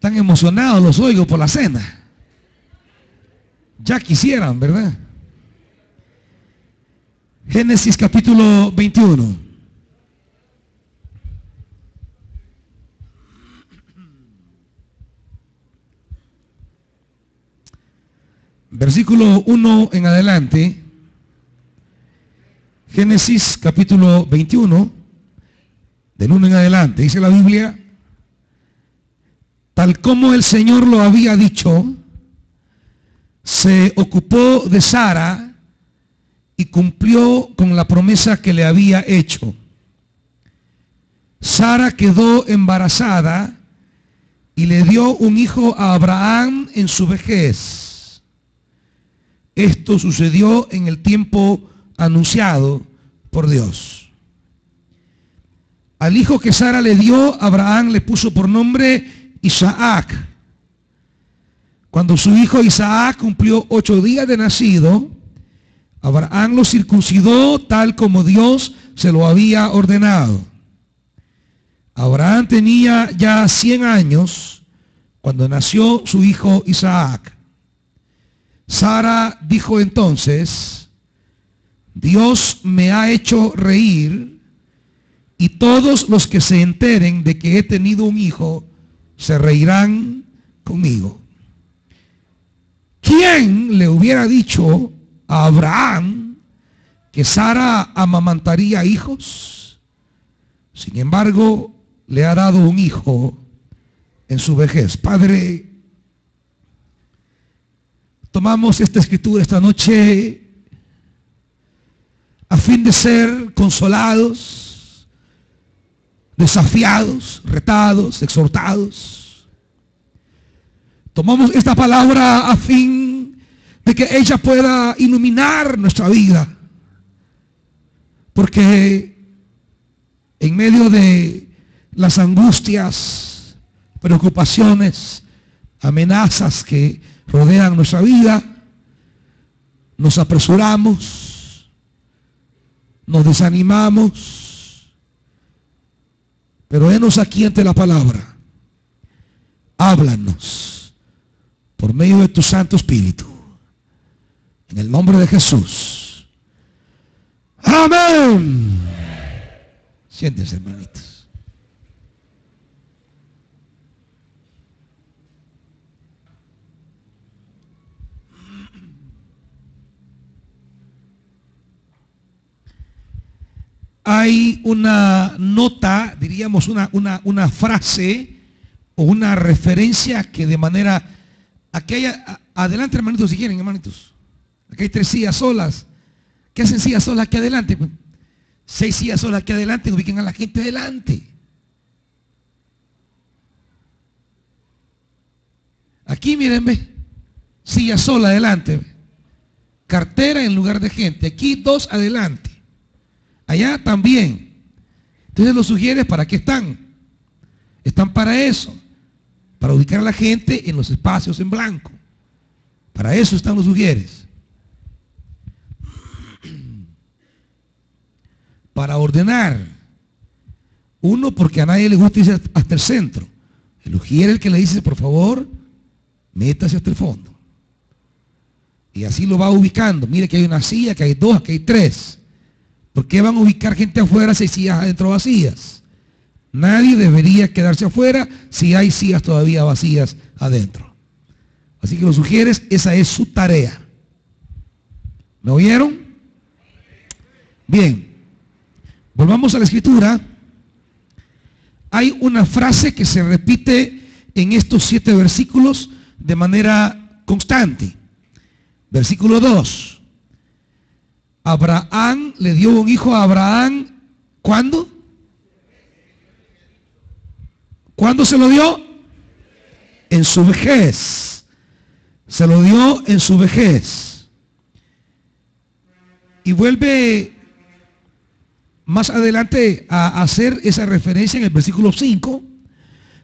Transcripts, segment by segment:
Tan emocionados los oigo por la cena. Ya quisieran, ¿verdad? Génesis capítulo 21. Versículo 1 en adelante. Génesis capítulo 21, del 1 en adelante, dice la Biblia: tal como el Señor lo había dicho, se ocupó de Sara y cumplió con la promesa que le había hecho. Sara quedó embarazada y le dio un hijo a Abraham en su vejez. Esto sucedió en el tiempo anunciado por Dios. Al hijo que Sara le dio, Abraham le puso por nombre Isaac. Cuando su hijo Isaac cumplió 8 días de nacido, Abraham lo circuncidó tal como Dios se lo había ordenado. Abraham tenía ya 100 años cuando nació su hijo Isaac. Sara dijo entonces: Dios me ha hecho reír, y todos los que se enteren de que he tenido un hijo se reirán conmigo. ¿Quién le hubiera dicho a Abraham que Sara amamantaría hijos? Sin embargo, le ha dado un hijo en su vejez. Padre, tomamos esta escritura esta noche a fin de ser consolados, desafiados, retados, exhortados. Tomamos esta palabra a fin de que ella pueda iluminar nuestra vida, porque en medio de las angustias, preocupaciones, amenazas que rodean nuestra vida, nos apresuramos, nos desanimamos, pero henos aquí ante la palabra. Háblanos por medio de tu Santo Espíritu, en el nombre de Jesús. Amén. Siéntense, hermanitos. Hay una nota, diríamos una frase o una referencia que de manera, adelante hermanitos si quieren, hermanitos. Aquí hay 3 sillas solas. ¿Qué hacen sillas solas aquí adelante? 6 sillas solas aquí adelante, ubiquen a la gente adelante. Aquí miren, ve, silla sola adelante, cartera en lugar de gente. Aquí 2 adelante. Allá también. Entonces los sugieres, ¿para qué están? Están para eso, para ubicar a la gente en los espacios en blanco. Para eso están los sugieres. Para ordenar. Uno, porque a nadie le gusta irse hasta el centro. El ujier es el que le dice: por favor, métase hasta el fondo. Y así lo va ubicando. Mire que hay una silla, que hay 2, que hay 3. ¿Por qué van a ubicar gente afuera si hay sillas adentro vacías? Nadie debería quedarse afuera si hay sillas todavía vacías adentro. Así que los sugieres, esa es su tarea. ¿Me oyeron? Bien. Volvamos a la escritura. Hay una frase que se repite en estos 7 versículos de manera constante. Versículo 2. Abraham le dio un hijo a Abraham. ¿Cuándo? ¿Cuándo se lo dio? En su vejez. Se lo dio en su vejez. Y vuelve más adelante a hacer esa referencia en el versículo 5,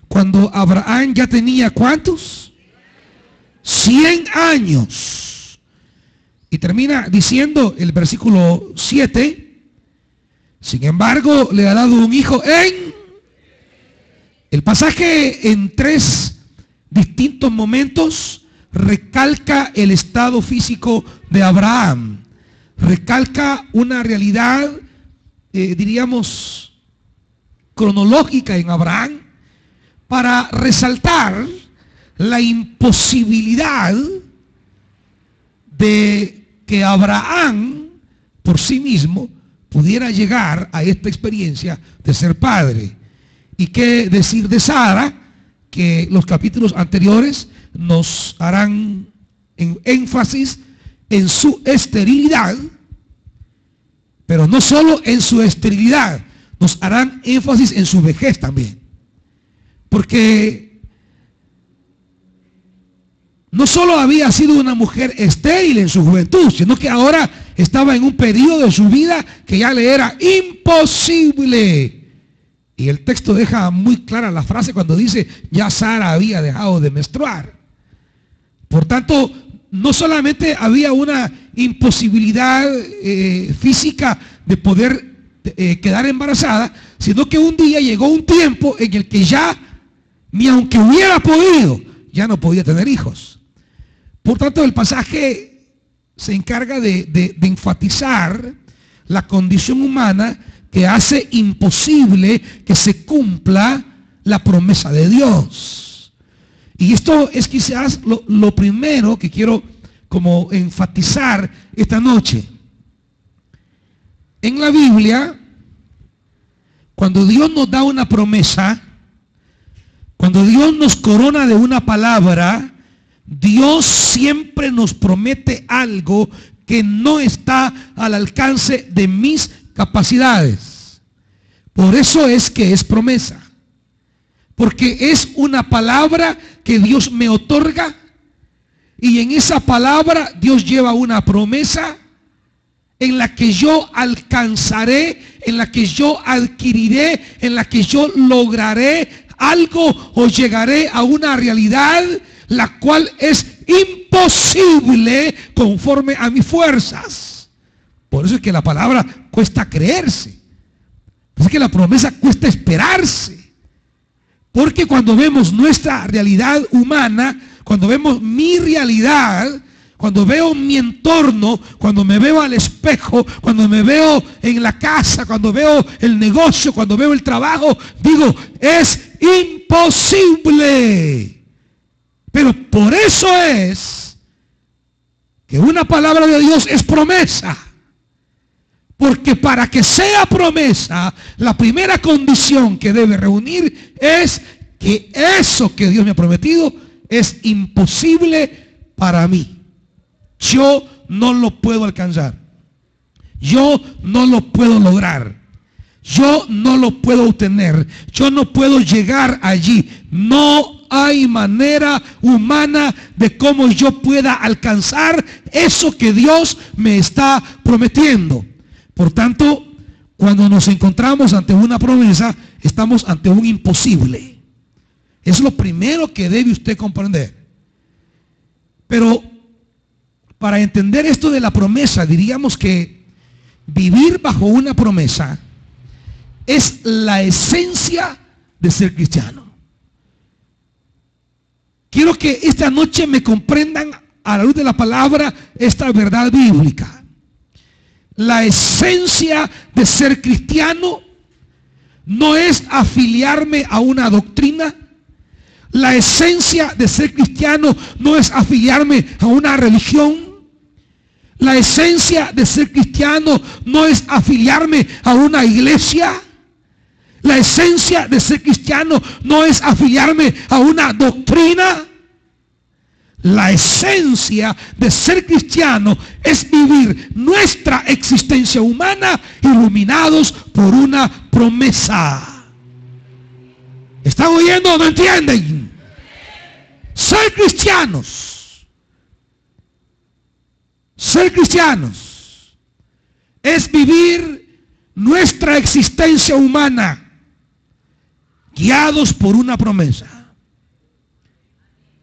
cuando Abraham ya tenía ¿cuántos? 100 años. Y termina diciendo el versículo 7, sin embargo, le ha dado un hijo en... El pasaje en 3 distintos momentos recalca el estado físico de Abraham, recalca una realidad, diríamos, cronológica en Abraham, para resaltar la imposibilidad de que Abraham por sí mismo pudiera llegar a esta experiencia de ser padre. Y qué decir de Sara, que los capítulos anteriores nos harán énfasis en su esterilidad, pero no solo en su esterilidad, nos harán énfasis en su vejez también. Porque no solo había sido una mujer estéril en su juventud, sino que ahora estaba en un periodo de su vida que ya le era imposible. Y el texto deja muy clara la frase cuando dice, ya Sara había dejado de menstruar. Por tanto, no solamente había una imposibilidad física de poder quedar embarazada, sino que un día llegó un tiempo en el que ya, ni aunque hubiera podido, ya no podía tener hijos. Por tanto, el pasaje se encarga de enfatizar la condición humana que hace imposible que se cumpla la promesa de Dios. Y esto es quizás lo primero que quiero como enfatizar esta noche. En la Biblia, cuando Dios nos da una promesa, cuando Dios nos corona de una palabra, Dios siempre nos promete algo que no está al alcance de mis capacidades. Por eso es que es promesa. Porque es una palabra que Dios me otorga, y en esa palabra Dios lleva una promesa en la que yo alcanzaré, en la que yo adquiriré, en la que yo lograré algo o llegaré a una realidad la cual es imposible conforme a mis fuerzas. Por eso es que la palabra cuesta creerse. Por eso es que la promesa cuesta esperarse. Porque cuando vemos nuestra realidad humana, cuando vemos mi realidad, cuando veo mi entorno, cuando me veo al espejo, cuando me veo en la casa, cuando veo el negocio, cuando veo el trabajo, digo, es imposible. Pero por eso es que una palabra de Dios es promesa. Porque para que sea promesa, la primera condición que debe reunir es que eso que Dios me ha prometido es imposible para mí. Yo no lo puedo alcanzar. Yo no lo puedo lograr. Yo no lo puedo obtener. Yo no puedo llegar allí. No hay manera humana de cómo yo pueda alcanzar eso que Dios me está prometiendo. Por tanto, cuando nos encontramos ante una promesa, estamos ante un imposible. Es lo primero que debe usted comprender. Pero para entender esto de la promesa, diríamos que vivir bajo una promesa es la esencia de ser cristiano. Quiero que esta noche me comprendan a la luz de la palabra esta verdad bíblica. La esencia de ser cristiano no es afiliarme a una doctrina. La esencia de ser cristiano no es afiliarme a una religión. La esencia de ser cristiano no es afiliarme a una iglesia. La esencia de ser cristiano no es afiliarme a una doctrina. La esencia de ser cristiano es vivir nuestra existencia humana iluminados por una promesa. ¿Están oyendo o no entienden? Ser cristianos es vivir nuestra existencia humana guiados por una promesa,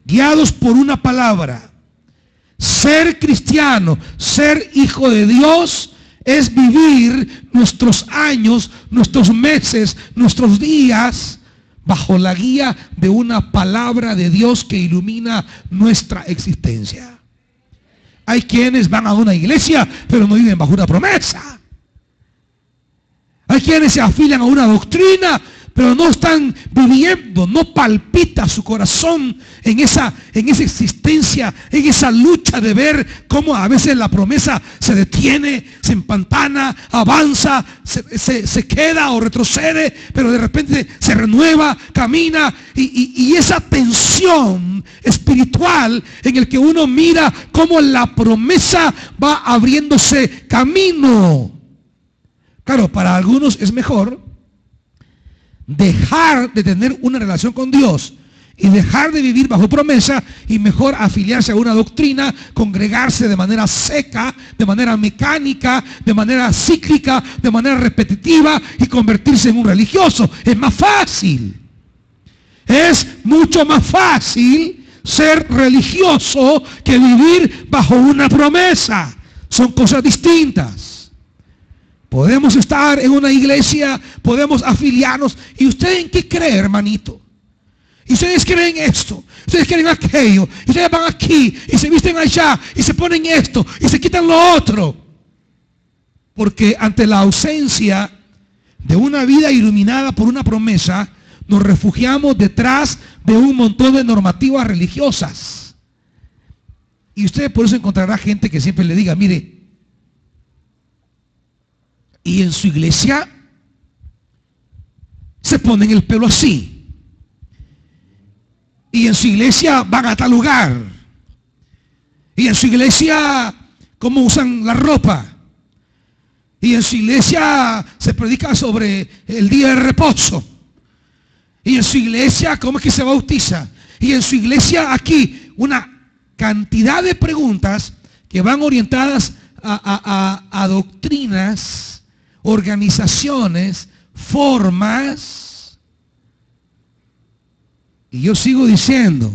guiados por una palabra. Ser cristiano, ser hijo de Dios, es vivir nuestros años, nuestros meses, nuestros días bajo la guía de una palabra de Dios que ilumina nuestra existencia. Hay quienes van a una iglesia, pero no viven bajo una promesa. Hay quienes se afilian a una doctrina, pero no están viviendo, no palpita su corazón en esa existencia, en esa lucha de ver cómo a veces la promesa se detiene, se empantana, avanza, se queda o retrocede, pero de repente se renueva, camina, y esa tensión espiritual en el que uno mira cómo la promesa va abriéndose camino. Claro, para algunos es mejor dejar de tener una relación con Dios y dejar de vivir bajo promesa y mejor afiliarse a una doctrina, congregarse de manera seca, de manera mecánica, de manera cíclica, de manera repetitiva y convertirse en un religioso. Es más fácil. Es mucho más fácil ser religioso que vivir bajo una promesa. Son cosas distintas. Podemos estar en una iglesia, podemos afiliarnos. ¿Y usted en qué cree, hermanito? Y ustedes creen esto, ustedes creen aquello, y ustedes van aquí, y se visten allá, y se ponen esto, y se quitan lo otro. Porque ante la ausencia de una vida iluminada por una promesa, nos refugiamos detrás de un montón de normativas religiosas. Y usted por eso encontrará gente que siempre le diga, mire, y en su iglesia se ponen el pelo así. Y en su iglesia van a tal lugar. Y en su iglesia, ¿cómo usan la ropa? Y en su iglesia se predica sobre el día de reposo. Y en su iglesia, ¿cómo es que se bautiza? Y en su iglesia aquí, una cantidad de preguntas que van orientadas a doctrinas, organizaciones, formas. Y yo sigo diciendo,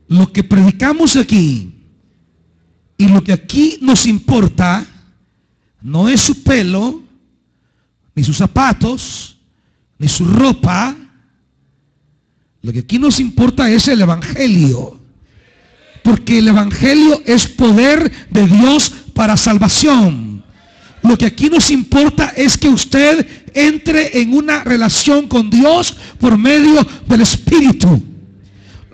lo que predicamos aquí y lo que aquí nos importa no es su pelo, ni sus zapatos, ni su ropa. Lo que aquí nos importa es el evangelio, porque el evangelio es poder de Dios para salvación. Lo que aquí nos importa es que usted entre en una relación con Dios por medio del Espíritu.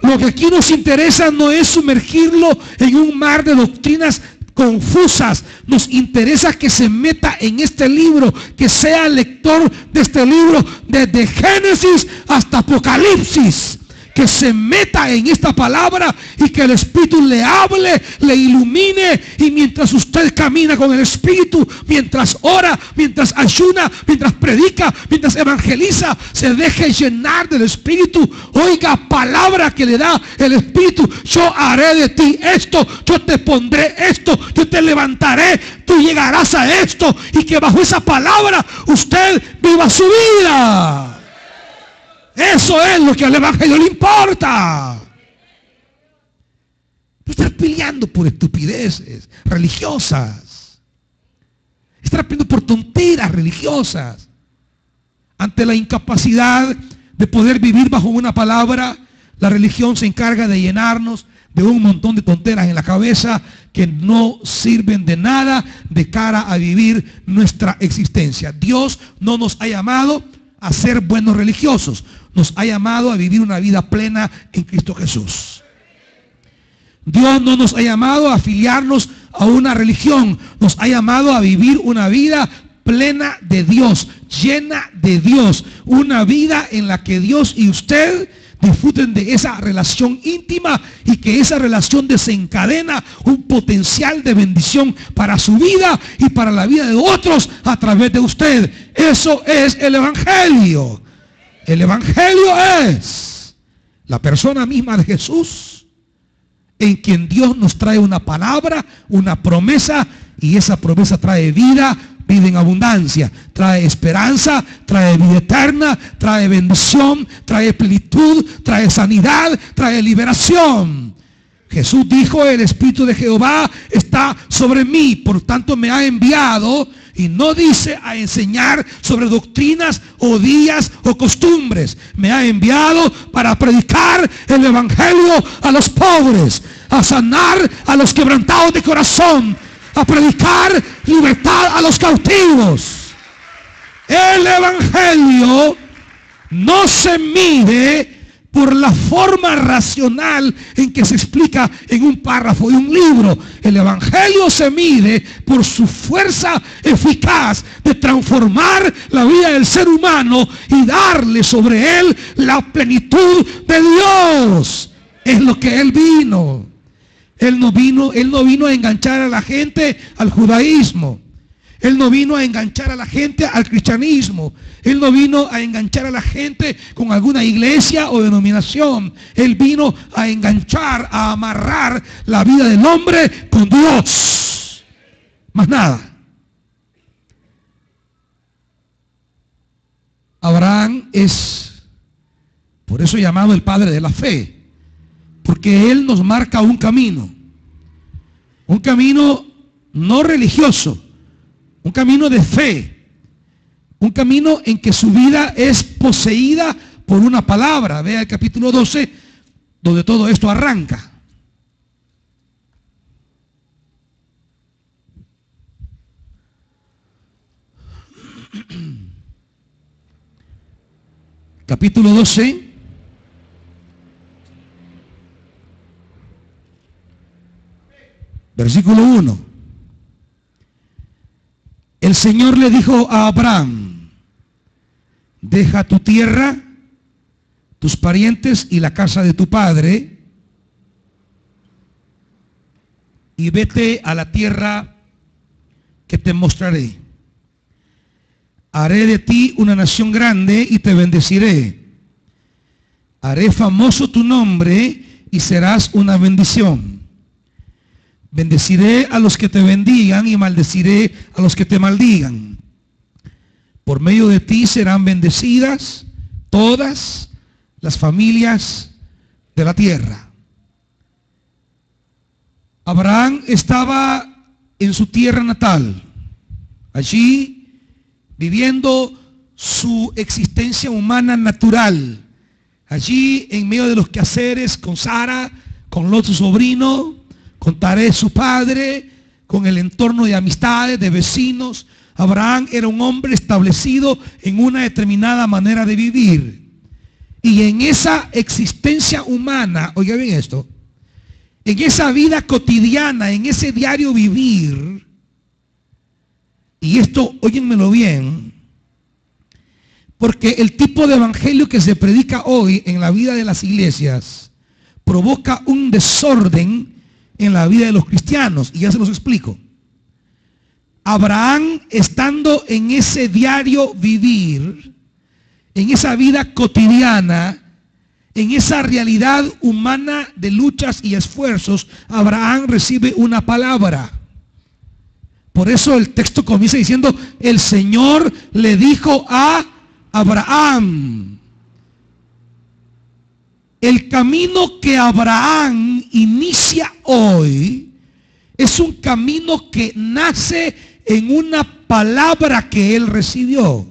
Lo que aquí nos interesa no es sumergirlo en un mar de doctrinas confusas. Nos interesa que se meta en este libro, que sea lector de este libro desde Génesis hasta Apocalipsis. Que se meta en esta palabra y que el Espíritu le hable, le ilumine, y mientras usted camina con el Espíritu, mientras ora, mientras ayuna, mientras predica, mientras evangeliza, se deje llenar del Espíritu. Oiga palabra que le da el Espíritu. Yo haré de ti esto, yo te pondré esto, yo te levantaré, tú llegarás a esto, y que bajo esa palabra usted viva su vida. Eso es lo que al evangelio le importa. No estar peleando por estupideces religiosas. Estar peleando por tonteras religiosas. Ante la incapacidad de poder vivir bajo una palabra, la religión se encarga de llenarnos de un montón de tonteras en la cabeza que no sirven de nada de cara a vivir nuestra existencia. Dios no nos ha llamado a ser buenos religiosos, nos ha llamado a vivir una vida plena en Cristo Jesús. Dios no nos ha llamado a afiliarnos a una religión, nos ha llamado a vivir una vida plena de Dios, llena de Dios, una vida en la que Dios y usted disfruten de esa relación íntima y que esa relación desencadena un potencial de bendición para su vida y para la vida de otros a través de usted. Eso es el evangelio. El evangelio es la persona misma de Jesús, en quien Dios nos trae una palabra, una promesa, y esa promesa trae vida, vida en abundancia, trae esperanza, trae vida eterna, trae bendición, trae plenitud, trae sanidad, trae liberación. Jesús dijo, el Espíritu de Jehová está sobre mí, por tanto me ha enviado, Y no dice a enseñar sobre doctrinas o días o costumbres. Me ha enviado para predicar el evangelio a los pobres, a sanar a los quebrantados de corazón, a predicar libertad a los cautivos. El evangelio no se mide por la forma racional en que se explica en un párrafo de un libro. El evangelio se mide por su fuerza eficaz de transformar la vida del ser humano y darle sobre él la plenitud de Dios. Es lo que él vino. Él no vino a enganchar a la gente al judaísmo. Él no vino a enganchar a la gente al cristianismo. Él no vino a enganchar a la gente con alguna iglesia o denominación. Él vino a enganchar, a amarrar la vida del hombre con Dios. Más nada. Abraham es, por eso llamado el padre de la fe, porque él nos marca un camino no religioso, un camino de fe, un camino en que su vida es poseída por una palabra. Vea el capítulo 12, donde todo esto arranca. Capítulo 12. Versículo 1. El Señor le dijo a Abraham: deja tu tierra, tus parientes y la casa de tu padre, y vete a la tierra que te mostraré. Haré de ti una nación grande y te bendeciré. Haré famoso tu nombre y serás una bendición. Bendeciré a los que te bendigan y maldeciré a los que te maldigan. Por medio de ti serán bendecidas todas las familias de la tierra. Abraham estaba en su tierra natal, allí viviendo su existencia humana natural, allí en medio de los quehaceres con Sara, con Lot su sobrino, con Taré su padre, con el entorno de amistades, de vecinos. Abraham era un hombre establecido en una determinada manera de vivir. Y en esa existencia humana, oiga bien esto, en esa vida cotidiana, en ese diario vivir, y esto, óyenmelo bien, porque el tipo de evangelio que se predica hoy en la vida de las iglesias provoca un desorden en la vida de los cristianos, y ya se los explico. Abraham, estando en ese diario vivir, en esa vida cotidiana, en esa realidad humana de luchas y esfuerzos, Abraham recibe una palabra. Por eso el texto comienza diciendo: el Señor le dijo a Abraham. El camino que Abraham inicia hoy es un camino que nace en una palabra que él recibió.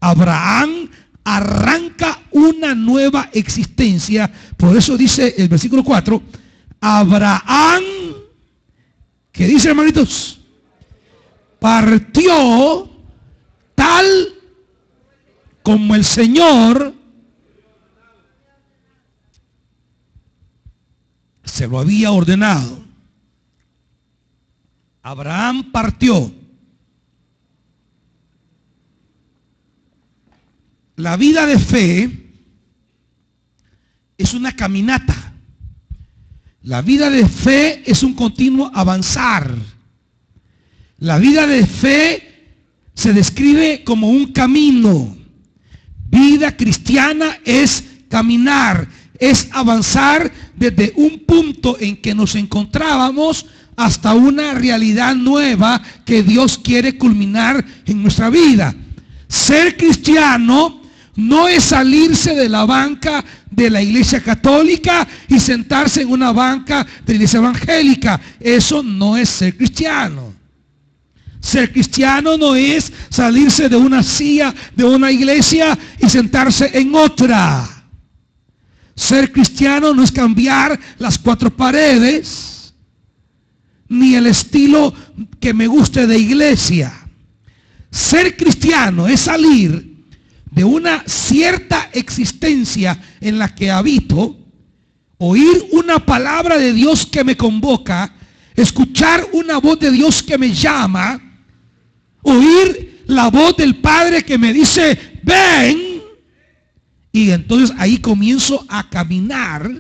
Abraham arranca una nueva existencia. Por eso dice el versículo 4, Abraham, ¿qué dice, hermanitos? Partió tal como el Señor se lo había ordenado. Abraham partió. La vida de fe es una caminata. La vida de fe es un continuo avanzar. La vida de fe se describe como un camino. Vida cristiana es caminar, es avanzar desde un punto en que nos encontrábamos hasta una realidad nueva que Dios quiere culminar en nuestra vida. Ser cristiano no es salirse de la banca de la iglesia católica y sentarse en una banca de la iglesia evangélica. Eso no es ser cristiano. Ser cristiano no es salirse de una silla de una iglesia y sentarse en otra. Ser cristiano no es cambiar las cuatro paredes, ni el estilo que me guste de iglesia. Ser cristiano es salir de una cierta existencia en la que habito, oír una palabra de Dios que me convoca, escuchar una voz de Dios que me llama, oír la voz del Padre que me dice, ven. Y entonces ahí comienzo a caminar,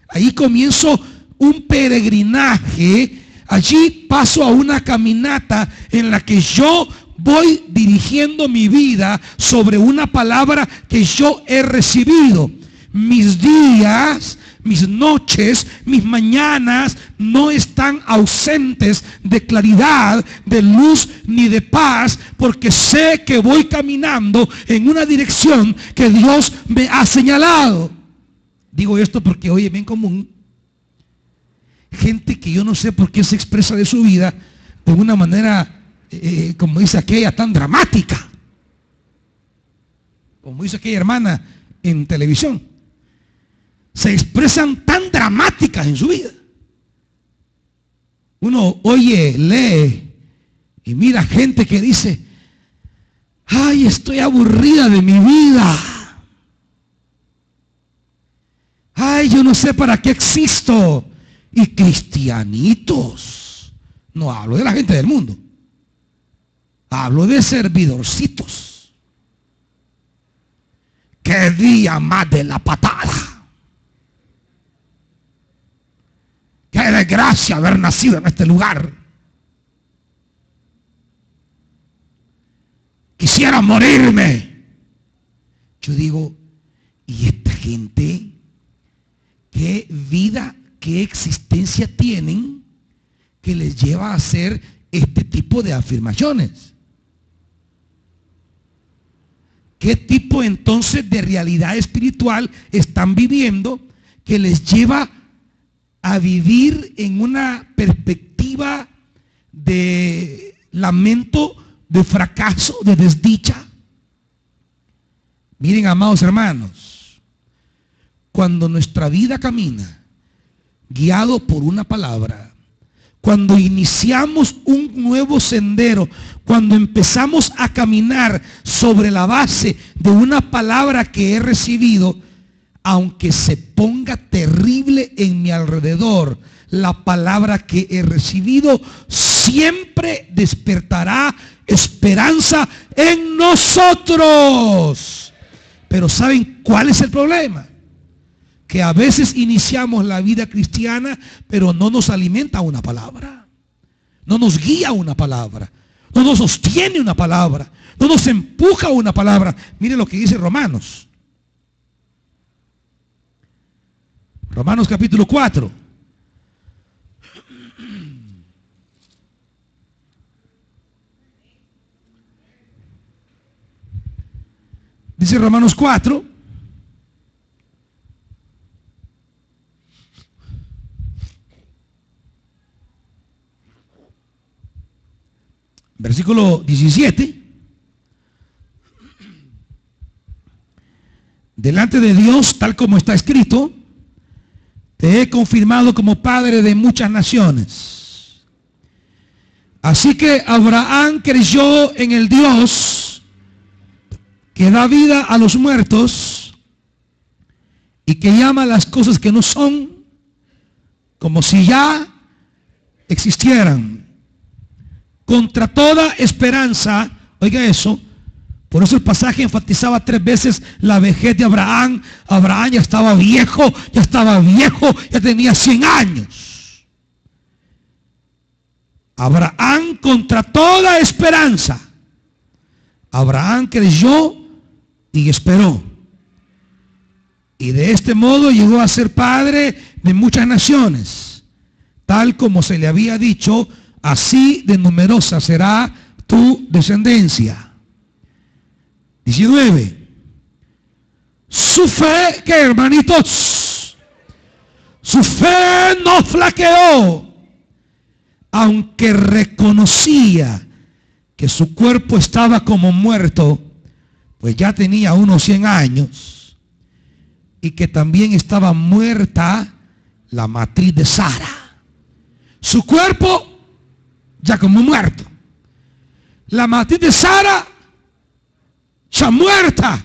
ahí comienzo un peregrinaje, allí paso a una caminata en la que yo voy dirigiendo mi vida sobre una palabra que yo he recibido. Mis días, mis noches, mis mañanas no están ausentes de claridad, de luz ni de paz, porque sé que voy caminando en una dirección que Dios me ha señalado. Digo esto porque hoy es bien común gente que yo no sé por qué se expresa de su vida de una manera, como dice aquella, tan dramática, como dice aquella hermana en televisión. Se expresan tan dramáticas en su vida. Uno oye, lee y mira gente que dice, ay, estoy aburrida de mi vida. Ay, yo no sé para qué existo. Y cristianitos. No hablo de la gente del mundo. Hablo de servidorcitos. Qué día más de la patada. Qué desgracia haber nacido en este lugar. Quisiera morirme. Yo digo, ¿y esta gente qué vida, qué existencia tienen que les lleva a hacer este tipo de afirmaciones? ¿Qué tipo entonces de realidad espiritual están viviendo que les lleva a vivir en una perspectiva de lamento, de fracaso, de desdicha? Miren, amados hermanos, cuando nuestra vida camina guiado por una palabra, cuando iniciamos un nuevo sendero, cuando empezamos a caminar sobre la base de una palabra que he recibido, aunque se ponga terrible en mi alrededor, la palabra que he recibido siempre despertará esperanza en nosotros. Pero ¿saben cuál es el problema? Que a veces iniciamos la vida cristiana, pero no nos alimenta una palabra, no nos guía una palabra, no nos sostiene una palabra, no nos empuja una palabra. Miren lo que dice Romanos. Romanos capítulo 4. Dice Romanos 4. Versículo 17. Delante de Dios, tal como está escrito, te he confirmado como padre de muchas naciones. Así que Abraham creyó en el Dios que da vida a los muertos y que llama las cosas que no son como si ya existieran. Contra toda esperanza, oiga eso, por eso el pasaje enfatizaba 3 veces la vejez de Abraham. Abraham ya estaba viejo, ya tenía 100 años. Abraham contra toda esperanza. Abraham creyó y esperó. Y de este modo llegó a ser padre de muchas naciones. Tal como se le había dicho, así de numerosa será tu descendencia. 19. Su fe, ¿qué, hermanitos? Su fe no flaqueó, aunque reconocía que su cuerpo estaba como muerto, pues ya tenía unos 100 años, y que también estaba muerta la matriz de Sara. Su cuerpo ya como muerto. La matriz de Sara ya muerta.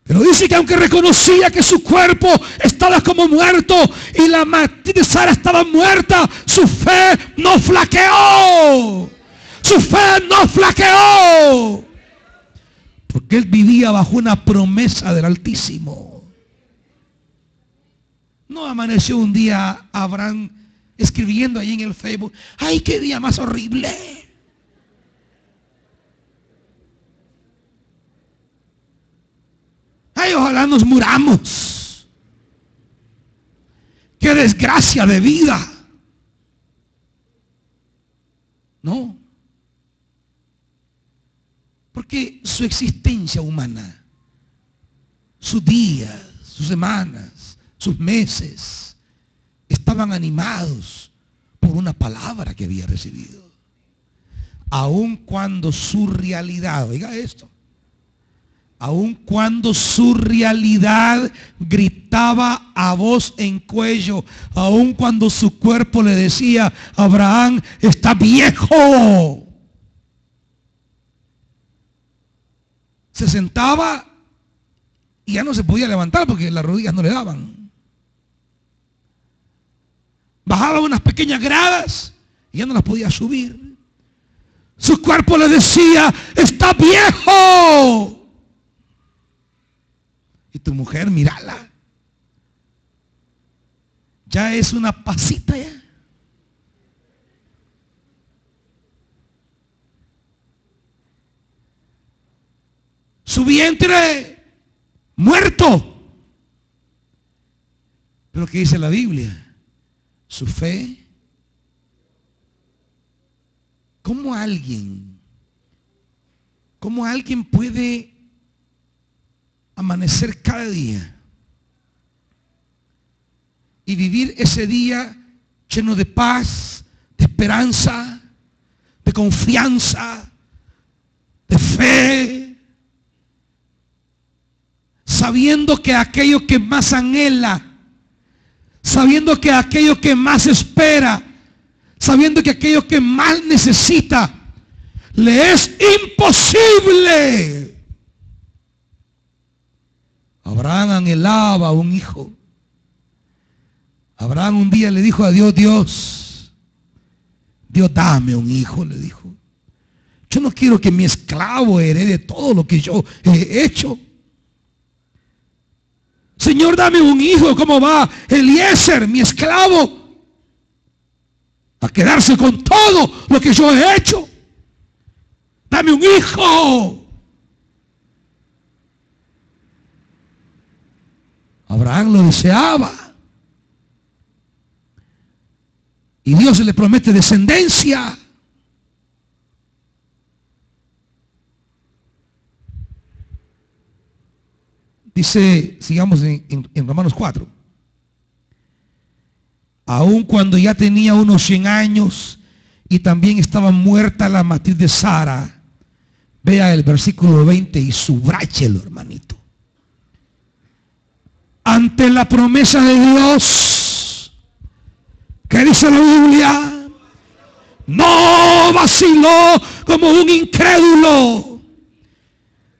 Pero dice que aunque reconocía que su cuerpo estaba como muerto y la matriz de Sara estaba muerta, su fe no flaqueó. Su fe no flaqueó. Porque él vivía bajo una promesa del Altísimo. No amaneció un día Abraham escribiendo ahí en el Facebook: ¡ay, qué día más horrible! ¡Ay, ojalá nos muramos! ¡Qué desgracia de vida! No. Porque su existencia humana, sus días, sus semanas, sus meses, estaban animados por una palabra que había recibido. Aun cuando su realidad, oiga esto, aun cuando su realidad gritaba a voz en cuello, aun cuando su cuerpo le decía: Abraham está viejo. Se sentaba y ya no se podía levantar porque las rodillas no le daban. Bajaba unas pequeñas gradas y ya no las podía subir. Su cuerpo le decía: está viejo. Y tu mujer, mírala, ya es una pasita ya. Su vientre muerto. Pero ¿qué dice la Biblia? Su fe. ¿Cómo alguien puede amanecer cada día y vivir ese día lleno de paz, de esperanza, de confianza, de fe, sabiendo que aquello que más anhela, sabiendo que aquello que más espera, sabiendo que aquello que más necesita, le es imposible? Abraham anhelaba un hijo. Abraham un día le dijo a Dios: Dios, dame un hijo, le dijo. Yo no quiero que mi esclavo herede todo lo que yo he hecho. Señor, dame un hijo. ¿Cómo va Eliezer, mi esclavo, a quedarse con todo lo que yo he hecho? Dame un hijo. Abraham lo deseaba. Y Dios le promete descendencia. Dice, sigamos en Romanos 4. Aun cuando ya tenía unos 100 años y también estaba muerta la matriz de Sara. Vea el versículo 20 y subráyelo, hermanito. Ante la promesa de Dios, ¿qué dice la Biblia? No vaciló como un incrédulo,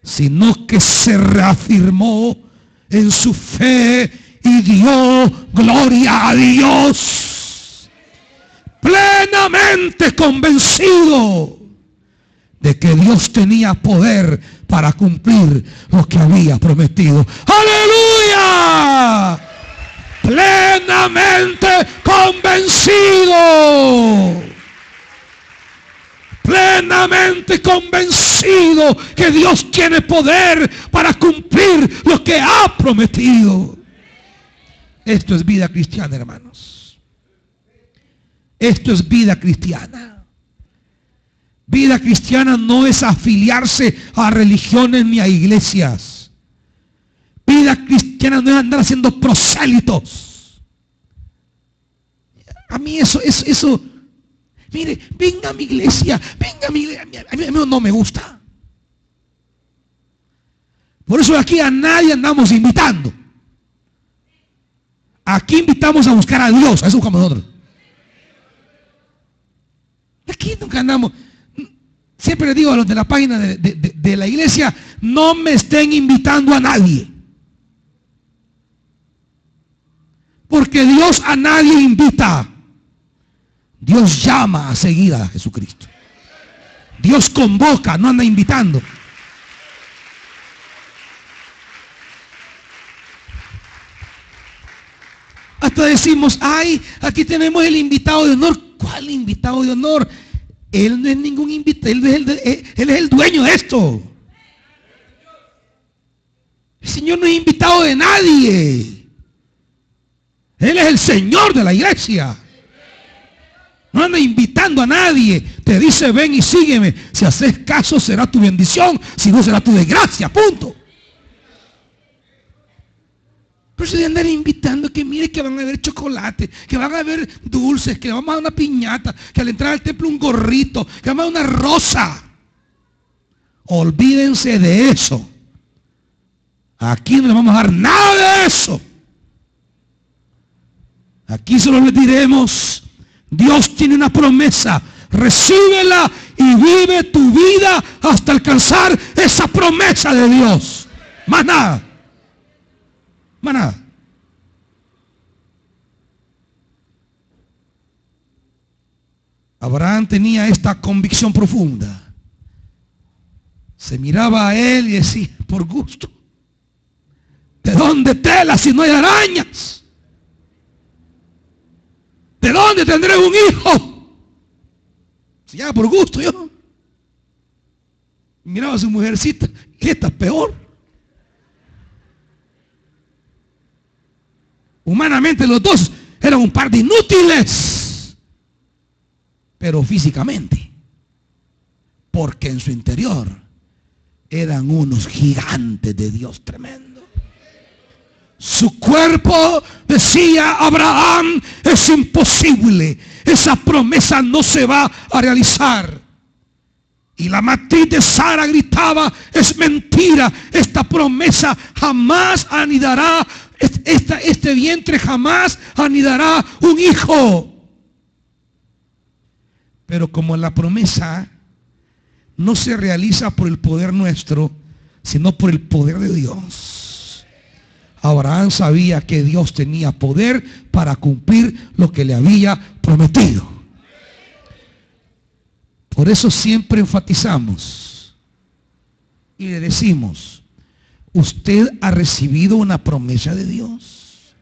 sino que se reafirmó en su fe y dio gloria a Dios, plenamente convencido de que Dios tenía poder para cumplir lo que había prometido. ¡Aleluya! Plenamente convencido. Plenamente convencido que Dios tiene poder para cumplir lo que ha prometido. Esto es vida cristiana, hermanos. Esto es vida cristiana. Vida cristiana no es afiliarse a religiones ni a iglesias. Vida cristiana no es andar haciendo prosélitos. A mí eso Mire, venga a mi iglesia, venga a mi iglesia. A mí no me gusta. Por eso aquí a nadie andamos invitando. Aquí invitamos a buscar a Dios. A eso buscamos nosotros. Aquí nunca andamos. Siempre les digo a los de la página de la iglesia, no me estén invitando a nadie. Porque Dios a nadie invita. Dios llama a seguir a Jesucristo. Dios convoca, no anda invitando. Hasta decimos, ay, aquí tenemos el invitado de honor. ¿Cuál invitado de honor? Él no es ningún invitado, él es el dueño de esto. El Señor no es invitado de nadie. Él es el Señor de la iglesia. No anda invitando a nadie. Te dice, ven y sígueme. Si haces caso será tu bendición. Si no será tu desgracia. Punto. Pero si de andar invitando, que mire que van a haber chocolate, que van a haber dulces, que vamos a dar una piñata, que al entrar al templo un gorrito, que vamos a dar una rosa. Olvídense de eso. Aquí no le vamos a dar nada de eso. Aquí solo les diremos, Dios tiene una promesa, recíbela y vive tu vida hasta alcanzar esa promesa de Dios. Más nada. Más nada. Abraham tenía esta convicción profunda. Se miraba a él y decía, por gusto. ¿De dónde tela si no hay arañas? ¿De dónde tendré un hijo? Si ya por gusto yo. Miraba a su mujercita, y esta es peor. Humanamente los dos eran un par de inútiles, pero físicamente, porque en su interior eran unos gigantes de Dios tremendo. Su cuerpo decía, Abraham, es imposible, esa promesa no se va a realizar. Y la matriz de Sara gritaba, es mentira, esta promesa jamás anidará. Este vientre jamás anidará un hijo. Pero como la promesa no se realiza por el poder nuestro, sino por el poder de Dios, Abraham sabía que Dios tenía poder para cumplir lo que le había prometido. Por eso siempre enfatizamos y le decimos, ¿usted ha recibido una promesa de Dios?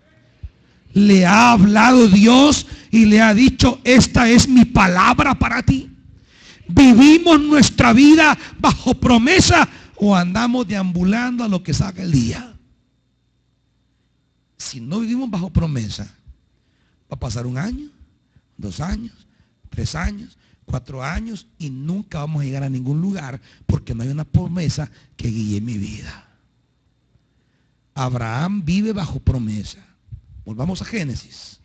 ¿Le ha hablado Dios y le ha dicho, esta es mi palabra para ti? ¿Vivimos nuestra vida bajo promesa o andamos deambulando a lo que saca el día? Si no vivimos bajo promesa, va a pasar 1 año, 2 años, 3 años, 4 años y nunca vamos a llegar a ningún lugar porque no hay una promesa que guíe mi vida. Abraham vive bajo promesa. Volvamos a Génesis.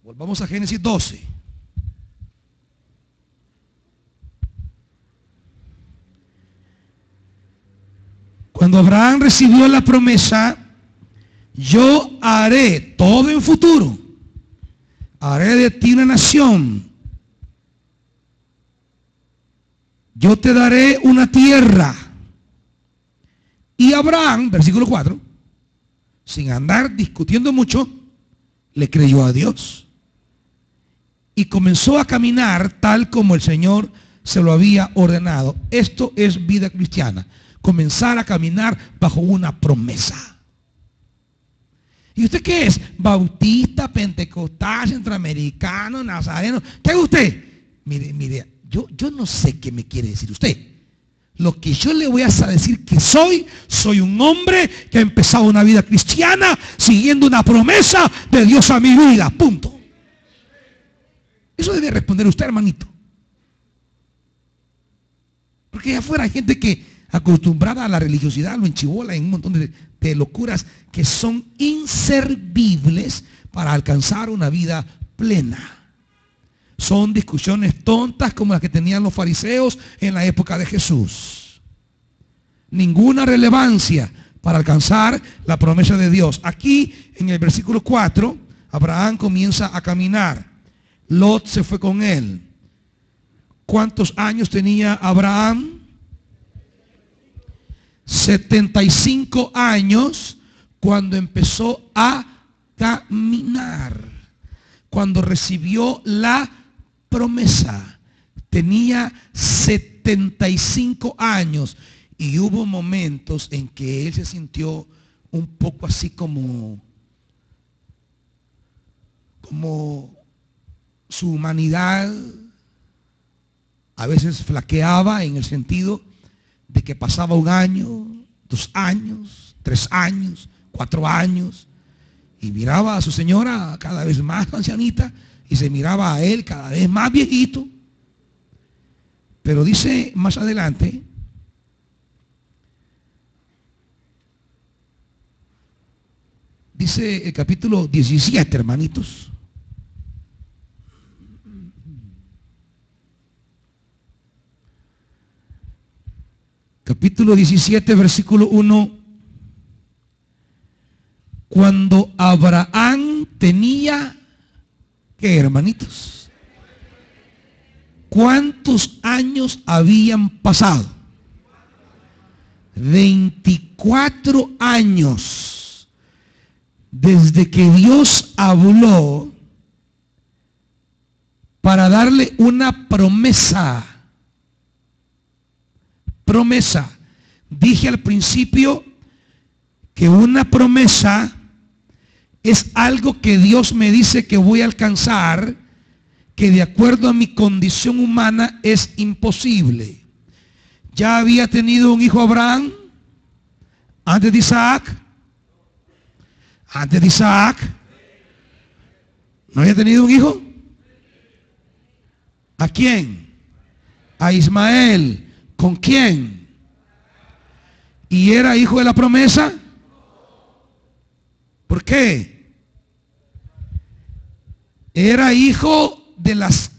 Volvamos a Génesis 12. Cuando Abraham recibió la promesa, yo haré todo en futuro. Haré de ti una nación. Yo te daré una tierra. Y Abraham, versículo 4, sin andar discutiendo mucho, le creyó a Dios. Y comenzó a caminar tal como el Señor se lo había ordenado. Esto es vida cristiana. Comenzar a caminar bajo una promesa. ¿Y usted qué es? Bautista, pentecostal, centroamericano, nazareno. ¿Qué es usted? Mire, yo no sé qué me quiere decir usted. Lo que yo le voy a decir que soy un hombre que ha empezado una vida cristiana siguiendo una promesa de Dios a mi vida. Punto. Eso debe responder usted, hermanito. Porque allá afuera hay gente que acostumbrada a la religiosidad, lo enchibola en un montón de locuras que son inservibles para alcanzar una vida plena. Son discusiones tontas como las que tenían los fariseos en la época de Jesús. Ninguna relevancia para alcanzar la promesa de Dios. Aquí en el versículo 4, Abraham comienza a caminar. Lot se fue con él. ¿Cuántos años tenía Abraham? 75 años cuando empezó a caminar. Cuando recibió la promesa. Tenía 75 años. Y hubo momentos en que él se sintió un poco así como su humanidad a veces flaqueaba, en el sentido de que pasaba 1 año, 2 años, 3 años, 4 años, y miraba a su señora cada vez más ancianita y se miraba a él cada vez más viejito. Pero dice más adelante, dice el capítulo 17, hermanitos. Capítulo 17, versículo 1. Cuando Abraham tenía, ¿qué, hermanitos? ¿Cuántos años habían pasado? 24 años. Desde que Dios habló para darle una promesa. Promesa. Dije al principio que una promesa es algo que Dios me dice que voy a alcanzar, que de acuerdo a mi condición humana es imposible. Ya había tenido un hijo Abraham antes de Isaac. Antes de Isaac, ¿no había tenido un hijo? ¿A quién? A Ismael. ¿Con quién? ¿Y era hijo de la promesa? ¿Por qué? Era hijo de las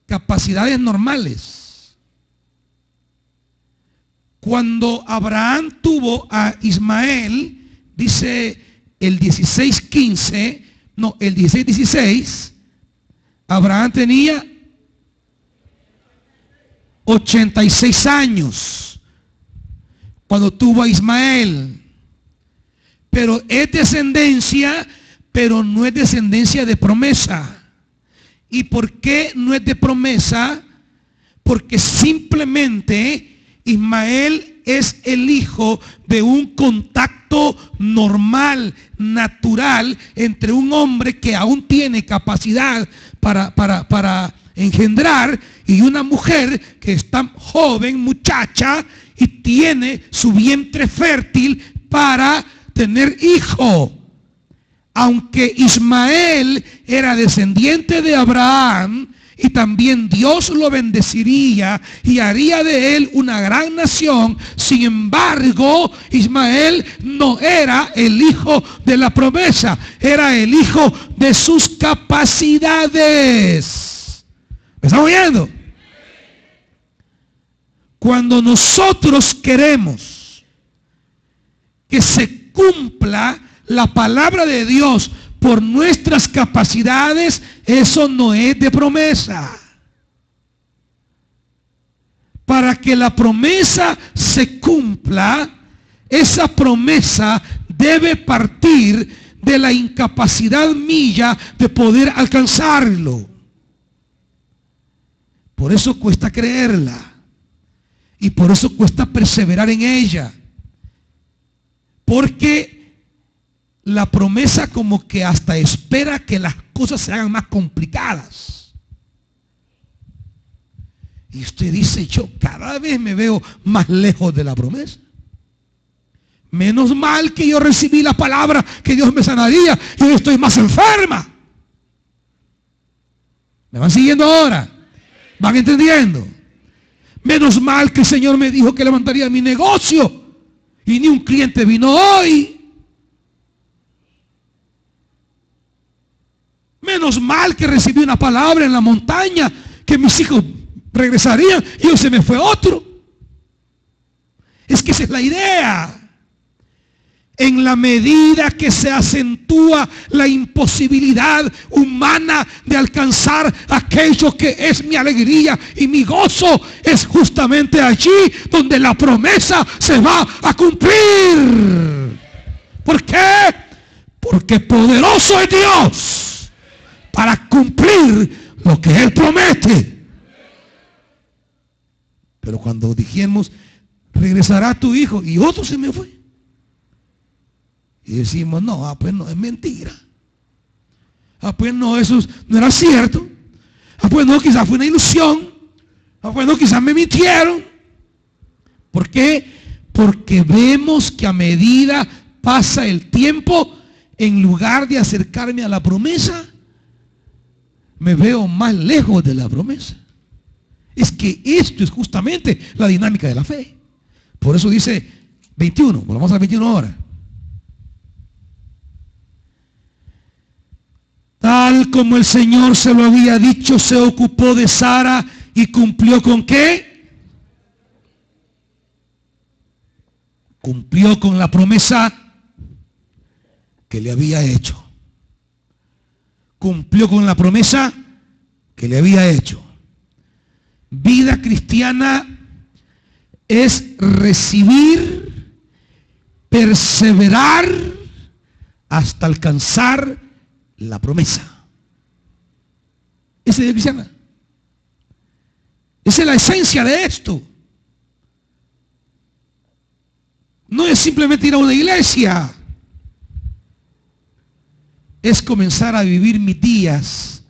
capacidades normales. Cuando Abraham tuvo a Ismael, dice el 16:16, Abraham tenía 86 años cuando tuvo a Ismael. Pero es descendencia, pero no es descendencia de promesa. ¿Y por qué no es de promesa? Porque simplemente Ismael es el hijo de un contacto normal, natural, entre un hombre que aún tiene capacidad para engendrar y una mujer que está joven, muchacha, y tiene su vientre fértil para tener hijo. Aunque Ismael era descendiente de Abraham, y también Dios lo bendeciría y haría de él una gran nación, sin embargo, Ismael no era el hijo de la promesa, era el hijo de sus capacidades. ¿Me están oyendo? Cuando nosotros queremos que se cumpla la palabra de Dios por nuestras capacidades, eso no es de promesa. Para que la promesa se cumpla, esa promesa debe partir de la incapacidad mía de poder alcanzarlo. Por eso cuesta creerla. Y por eso cuesta perseverar en ella. Porque la promesa como que hasta espera que las cosas se hagan más complicadas. Y usted dice, yo cada vez me veo más lejos de la promesa. Menos mal que yo recibí la palabra que Dios me sanaría y hoy estoy más enferma. ¿Me van siguiendo ahora? ¿Van entendiendo? Menos mal que el Señor me dijo que levantaría mi negocio y ni un cliente vino hoy. Menos mal que recibí una palabra en la montaña, que mis hijos regresarían y hoy se me fue otro. Es que esa es la idea. En la medida que se acentúa la imposibilidad humana de alcanzar aquello que es mi alegría y mi gozo, es justamente allí donde la promesa se va a cumplir. ¿Por qué? Porque poderoso es Dios para cumplir lo que Él promete. Pero cuando dijimos, regresará tu hijo, y otro se me fue, y decimos, no, pues no, es mentira. Pues no, eso no era cierto. Pues no, quizás fue una ilusión. Pues no, quizás me mintieron. ¿Por qué? Porque vemos que a medida pasa el tiempo, en lugar de acercarme a la promesa, me veo más lejos de la promesa. Es que esto es justamente la dinámica de la fe. Por eso dice 21, volvamos al 21 ahora. Tal como el Señor se lo había dicho, se ocupó de Sara y cumplió con ¿qué? Cumplió con la promesa que le había hecho. Cumplió con la promesa que le había hecho. Vida cristiana es recibir, perseverar hasta alcanzar la promesa. Esa es la vida cristiana. Esa es la esencia de esto. No es simplemente ir a una iglesia. Es comenzar a vivir mis días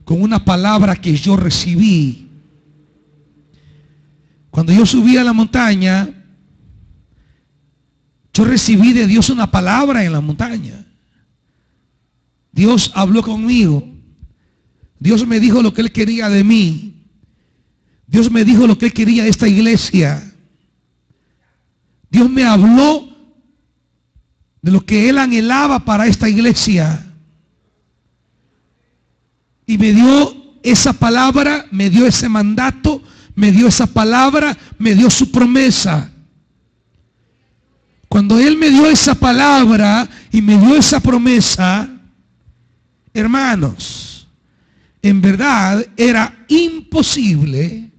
con una palabra que yo recibí. Cuando yo subí a la montaña, yo recibí de Dios una palabra en la montaña. Dios habló conmigo. Dios me dijo lo que Él quería de mí. Dios me dijo lo que Él quería de esta iglesia. Dios me habló de lo que Él anhelaba para esta iglesia. Y me dio esa palabra, me dio ese mandato, me dio esa palabra, me dio su promesa. Cuando Él me dio esa palabra y me dio esa promesa, hermanos, en verdad era imposible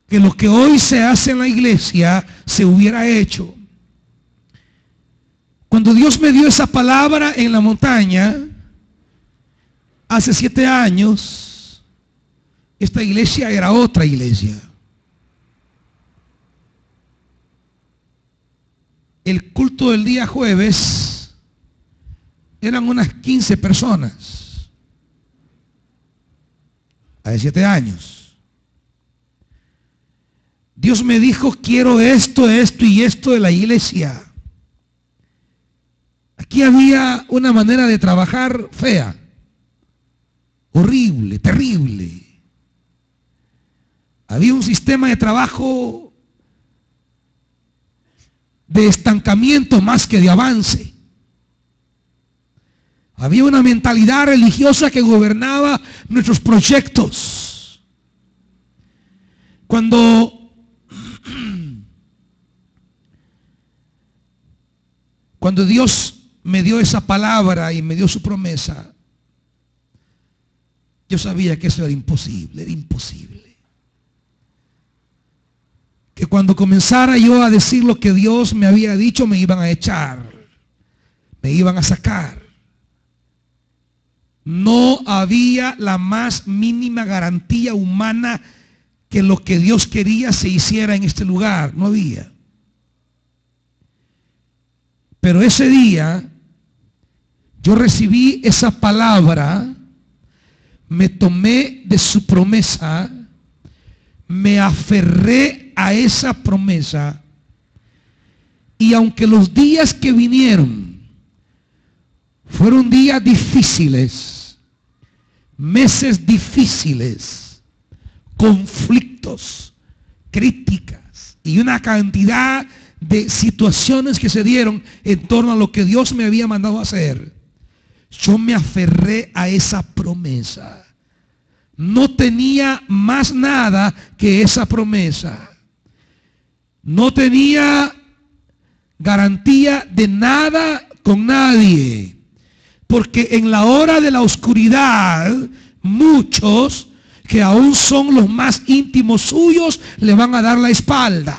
que lo que hoy se hace en la iglesia se hubiera hecho. Cuando Dios me dio esa palabra en la montaña, hace 7 años, esta iglesia era otra iglesia. El culto del día jueves eran unas 15 personas. Hace 7 años. Dios me dijo, quiero esto, esto y esto de la iglesia. Aquí había una manera de trabajar fea, horrible, terrible. Había un sistema de trabajo de estancamiento más que de avance. Había una mentalidad religiosa que gobernaba nuestros proyectos. Cuando Dios me dio esa palabra y me dio su promesa, yo sabía que eso era imposible, Que cuando comenzara yo a decir lo que Dios me había dicho, me iban a echar, me iban a sacar. No había la más mínima garantía humana que lo que Dios quería se hiciera en este lugar, no había. Pero ese día yo recibí esa palabra, me tomé de su promesa, me aferré a esa promesa, y aunque los días que vinieron fueron días difíciles, meses difíciles, conflictos, críticas y una cantidad de situaciones que se dieron en torno a lo que Dios me había mandado a hacer, yo me aferré a esa promesa. No tenía más nada que esa promesa. No tenía garantía de nada con nadie. Porque en la hora de la oscuridad, muchos que aún son los más íntimos suyos le van a dar la espalda.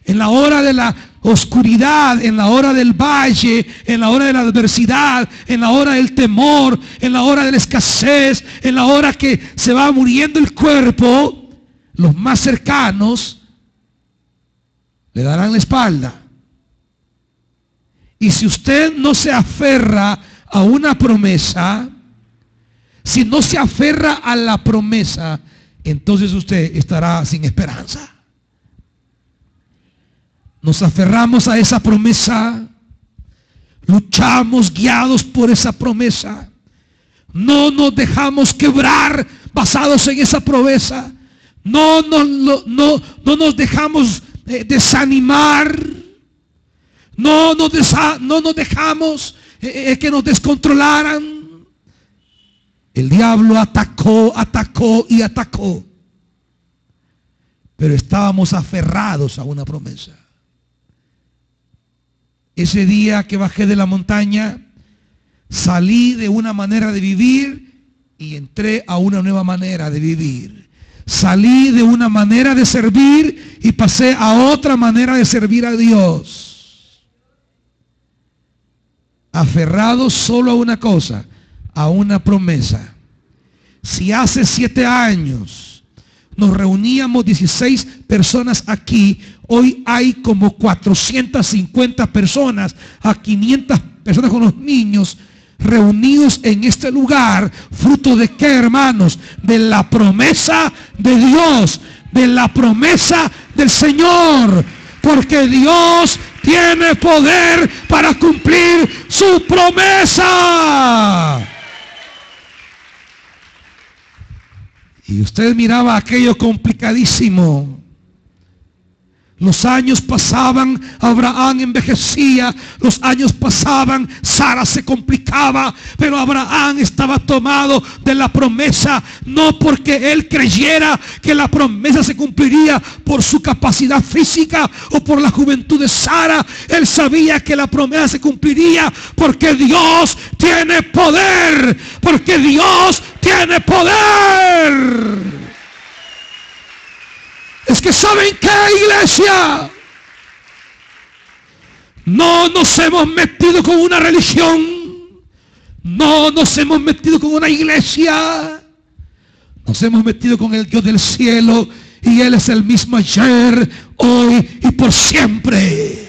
En la hora de la oscuridad, en la hora del valle, en la hora de la adversidad, en la hora del temor, en la hora de la escasez, en la hora que se va muriendo el cuerpo, los más cercanos le darán la espalda. Y si usted no se aferra a una promesa, si no se aferra a la promesa, entonces usted estará sin esperanza. Nos aferramos a esa promesa, luchamos guiados por esa promesa, no nos dejamos quebrar basados en esa promesa, no nos dejamos desanimar, no nos dejamos que nos descontrolaran. El diablo atacó y atacó, pero estábamos aferrados a una promesa. Ese día que bajé de la montaña, salí de una manera de vivir y entré a una nueva manera de vivir. Salí de una manera de servir y pasé a otra manera de servir a Dios. Aferrado solo a una cosa, a una promesa. Si hace 7 años nos reuníamos 16 personas aquí, hoy hay como 450 personas, a 500 personas con los niños reunidos en este lugar. ¿Fruto de qué, hermanos? De la promesa de Dios, de la promesa del Señor, porque Dios tiene poder para cumplir su promesa. Y usted miraba aquello complicadísimo. Los años pasaban, Abraham envejecía, los años pasaban, Sara se complicaba, pero Abraham estaba tomado de la promesa, no porque él creyera que la promesa se cumpliría por su capacidad física o por la juventud de Sara. Él sabía que la promesa se cumpliría porque Dios tiene poder, porque Dios tiene poder. Es que ¿saben qué, iglesia? No nos hemos metido con una religión, no nos hemos metido con una iglesia, nos hemos metido con el Dios del cielo, y Él es el mismo ayer, hoy y por siempre.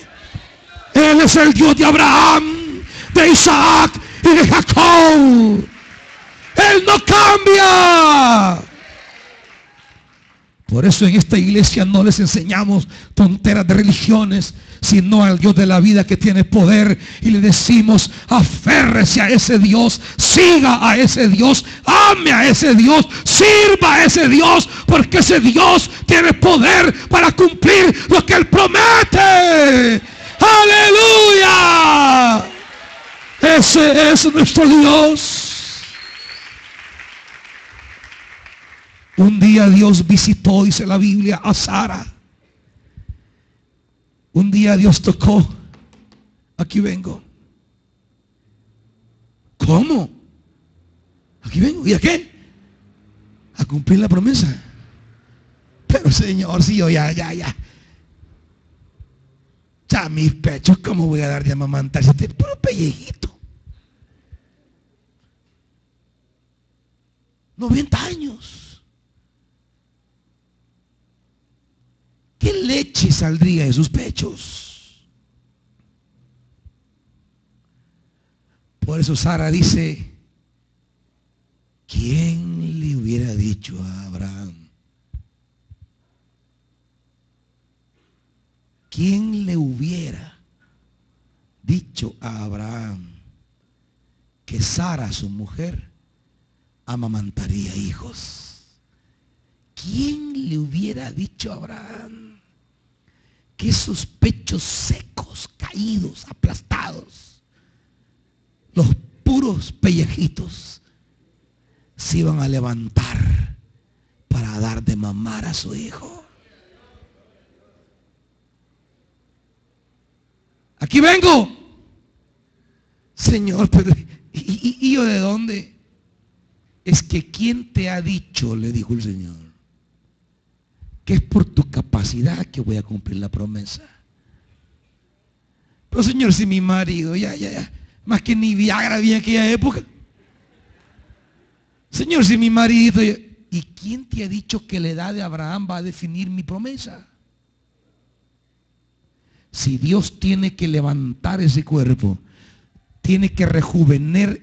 Él es el Dios de Abraham, de Isaac y de Jacob. Él no cambia. Por eso en esta iglesia no les enseñamos tonteras de religiones, sino al Dios de la vida que tiene poder, y le decimos: aférrese a ese Dios, siga a ese Dios, ame a ese Dios, sirva a ese Dios, porque ese Dios tiene poder para cumplir lo que Él promete. ¡Aleluya! Ese es nuestro Dios. Un día Dios visitó, dice la Biblia, a Sara. Un día Dios tocó. Aquí vengo. ¿Cómo? Aquí vengo. ¿Y a qué? A cumplir la promesa. Pero Señor, si yo ya mis pechos, ¿cómo voy a dar de amamantar? Este puro pellejito. 90 años. ¿Qué leche saldría de sus pechos? Por eso Sara dice: ¿quién le hubiera dicho a Abraham? ¿Quién le hubiera dicho a Abraham que Sara, su mujer, amamantaría hijos? ¿Quién le hubiera dicho a Abraham que esos pechos secos, caídos, aplastados, los puros pellejitos, se iban a levantar para dar de mamar a su hijo. Aquí vengo. Señor, pero ¿y yo de dónde? Es que ¿quién te ha dicho, le dijo el Señor, que es por tu capacidad que voy a cumplir la promesa? Pero Señor, si mi marido, ya, más que ni Viagra había en aquella época. Señor, si mi marido, ¿y quién te ha dicho que la edad de Abraham va a definir mi promesa? Si Dios tiene que levantar ese cuerpo, tiene que rejuvenecer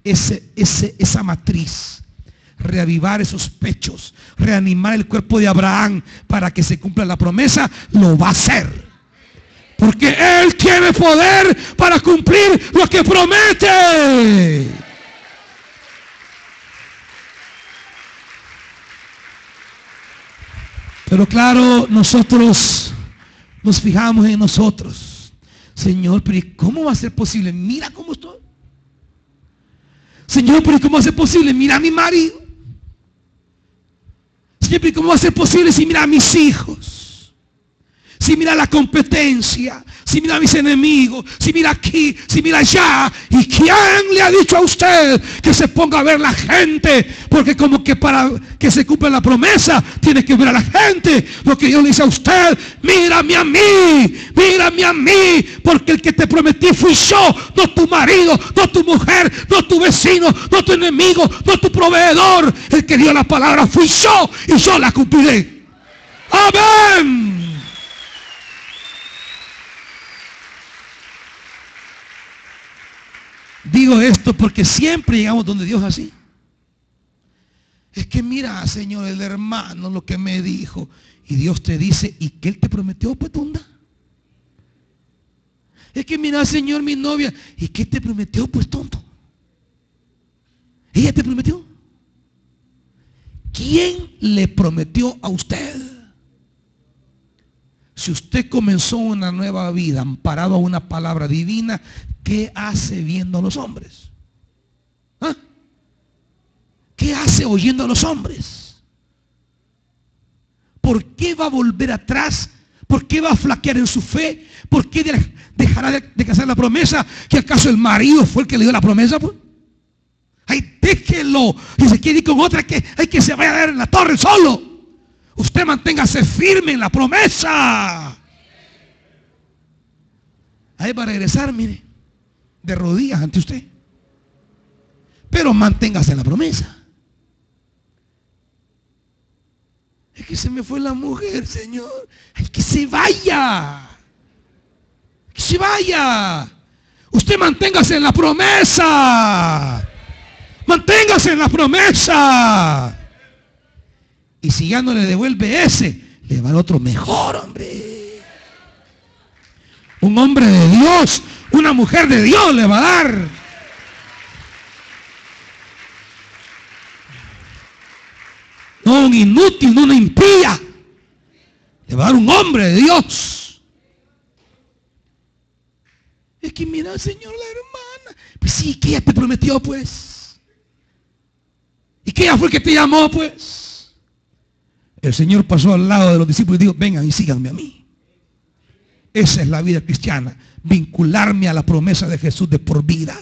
esa matriz, reavivar esos pechos, reanimar el cuerpo de Abraham para que se cumpla la promesa, lo va a hacer. Porque Él tiene poder para cumplir lo que promete. Pero claro, nosotros nos fijamos en nosotros. Señor, pero ¿cómo va a ser posible? Mira cómo estoy. Señor, pero ¿cómo va a ser posible? Mira a mi marido. Señor, pero ¿cómo va a ser posible si mira a mis hijos? Si mira la competencia, si mira a mis enemigos, si mira aquí, si mira allá. ¿Y quién le ha dicho a usted que se ponga a ver la gente? Porque como que para que se cumpla la promesa, tiene que ver a la gente. Lo que Dios le dice a usted, mírame a mí, porque el que te prometí fui yo, no tu marido, no tu mujer, no tu vecino, no tu enemigo, no tu proveedor. El que dio la palabra fui yo y yo la cumpliré. Amén. Digo esto porque siempre llegamos donde Dios así. Es que mira, Señor, el hermano lo que me dijo. Y Dios te dice, ¿y qué Él te prometió? Pues tonda. Es que mira, Señor, mi novia, ¿y qué te prometió? Pues tonto. Ella te prometió. ¿Quién le prometió a usted? Si usted comenzó una nueva vida amparado a una palabra divina, ¿qué hace viendo a los hombres? ¿Ah? ¿Qué hace oyendo a los hombres? ¿Por qué va a volver atrás? ¿Por qué va a flaquear en su fe? ¿Por qué dejará de hacer la promesa? ¿Que acaso el marido fue el que le dio la promesa? Pues? Ay, déjelo. Y se quiere ir con otra que hay que se vaya a dar en la torre solo. Usted manténgase firme en la promesa. Ahí va a regresar, mire, de rodillas ante usted. Pero manténgase en la promesa. Es que se me fue la mujer, Señor. Ay, que se vaya. Que se vaya. Usted manténgase en la promesa. Manténgase en la promesa. Y si ya no le devuelve ese, le va a dar otro mejor, hombre. Un hombre de Dios, una mujer de Dios le va a dar. No un inútil, no una impía. Le va a dar un hombre de Dios. Es que mira, Señor, la hermana. Pues sí, que ella te prometió, pues. Y que ella fue el que te llamó, pues. El Señor pasó al lado de los discípulos y dijo, vengan y síganme a mí. Esa es la vida cristiana, vincularme a la promesa de Jesús de por vida.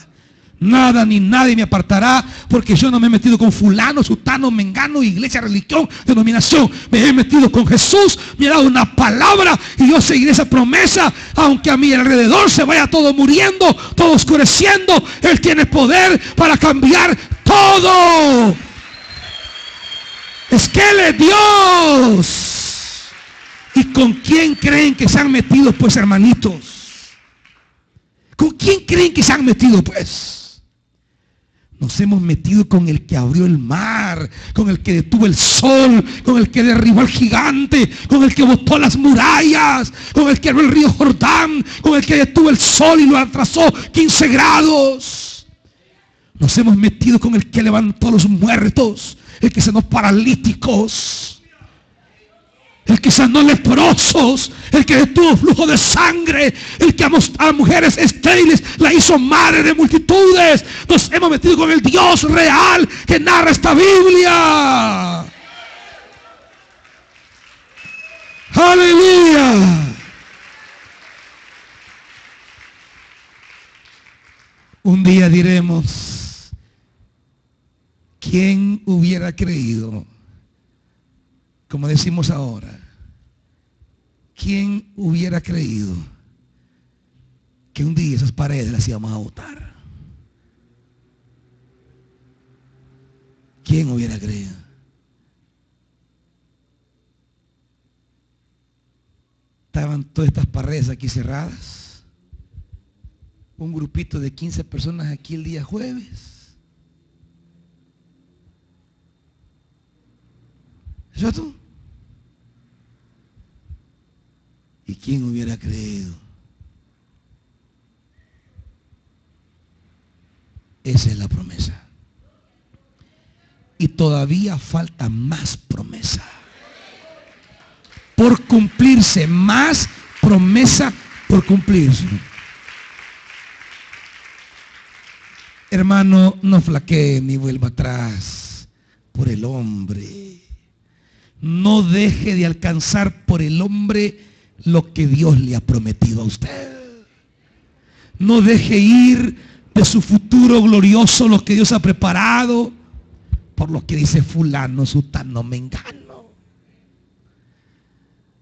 Nada ni nadie me apartará, porque yo no me he metido con fulano, sutano, mengano, iglesia, religión, denominación. Me he metido con Jesús, me ha dado una palabra y yo seguiré esa promesa, aunque a mi alrededor se vaya todo muriendo, todo oscureciendo. Él tiene poder para cambiar todo. Es que Él es Dios. ¿Y con quién creen que se han metido, pues, hermanitos? ¿Con quién creen que se han metido, pues? Nos hemos metido con el que abrió el mar, con el que detuvo el sol, con el que derribó al gigante, con el que botó las murallas, con el que abrió el río Jordán, con el que detuvo el sol y lo atrasó 15 grados. Nos hemos metido con el que levantó a los muertos, el que sanó paralíticos, el que sanó leprosos, el que detuvo flujo de sangre, el que a mujeres estériles la hizo madre de multitudes. Nos hemos metido con el Dios real que narra esta Biblia. Aleluya. Un día diremos, ¿quién hubiera creído? Como decimos ahora, ¿quién hubiera creído que un día esas paredes las íbamos a botar? ¿Quién hubiera creído? Estaban todas estas paredes aquí cerradas. Un grupito de 15 personas aquí el día jueves. ¿Eso tú? ¿Y quién hubiera creído? Esa es la promesa. Y todavía falta más promesa por cumplirse, más promesa por cumplirse. Hermano, no flaquee ni vuelva atrás por el hombre. No deje de alcanzar por el hombre lo que Dios le ha prometido a usted. No deje ir de su futuro glorioso lo que Dios ha preparado por lo que dice fulano, sutano, mengano.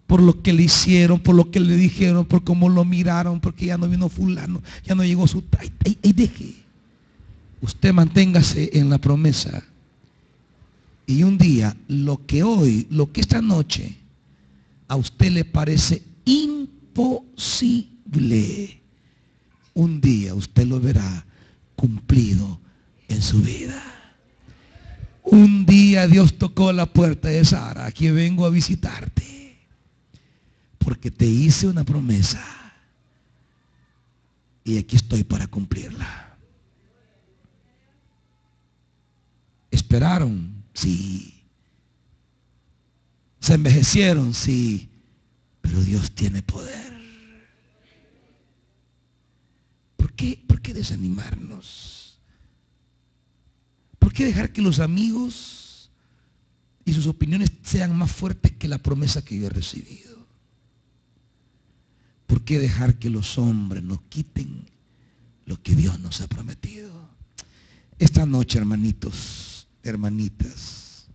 Por lo que le hicieron, por lo que le dijeron, por cómo lo miraron, porque ya no vino fulano, ya no llegó su... Ahí deje. Usted manténgase en la promesa. Y un día, lo que esta noche a usted le parece imposible, un día usted lo verá cumplido en su vida. Un día Dios tocó la puerta de Sara: aquí vengo a visitarte, porque te hice una promesa y aquí estoy para cumplirla. ¿Esperaron? Sí. ¿Se envejecieron? Sí. Pero Dios tiene poder. ¿Por qué desanimarnos? ¿Por qué dejar que los amigos y sus opiniones sean más fuertes que la promesa que yo he recibido? ¿Por qué dejar que los hombres nos quiten lo que Dios nos ha prometido? Esta noche, hermanitos, hermanitas,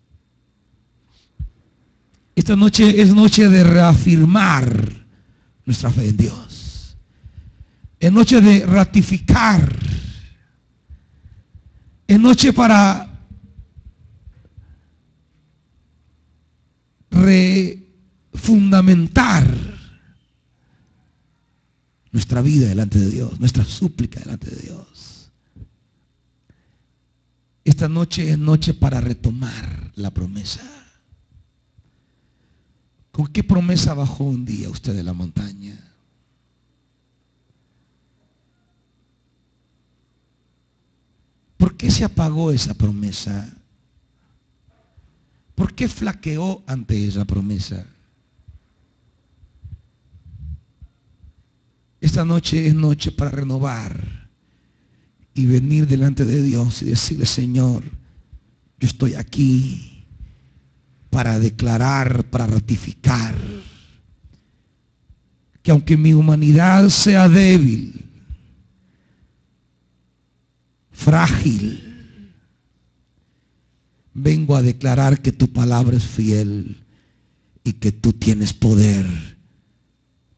esta noche es noche de reafirmar nuestra fe en Dios. Es noche de ratificar. Es noche para refundamentar nuestra vida delante de Dios, nuestra súplica delante de Dios. Esta noche es noche para retomar la promesa. ¿Con qué promesa bajó un día usted de la montaña? ¿Por qué se apagó esa promesa? ¿Por qué flaqueó ante esa promesa? Esta noche es noche para renovar y venir delante de Dios y decirle: Señor, yo estoy aquí para declarar, para ratificar que aunque mi humanidad sea débil, frágil, vengo a declarar que tu palabra es fiel y que tú tienes poder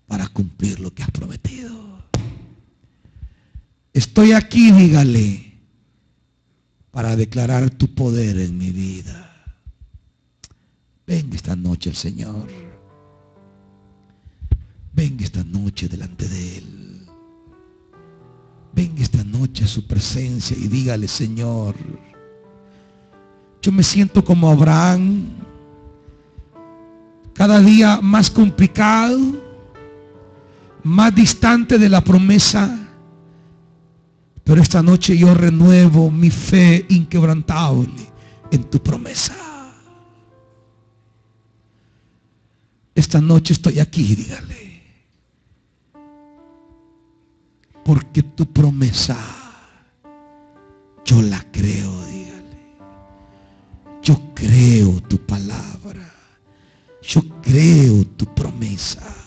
para cumplir lo que has prometido. Estoy aquí, dígale, para declarar tu poder en mi vida. Venga esta noche el Señor. Venga esta noche delante de Él. Venga esta noche a su presencia y dígale: Señor, yo me siento como Abraham, cada día más complicado, más distante de la promesa. Pero esta noche yo renuevo mi fe inquebrantable en tu promesa. esta noche estoy aquí, dígale. Porque tu promesa, yo la creo, dígale. Yo creo tu palabra. Yo creo tu promesa.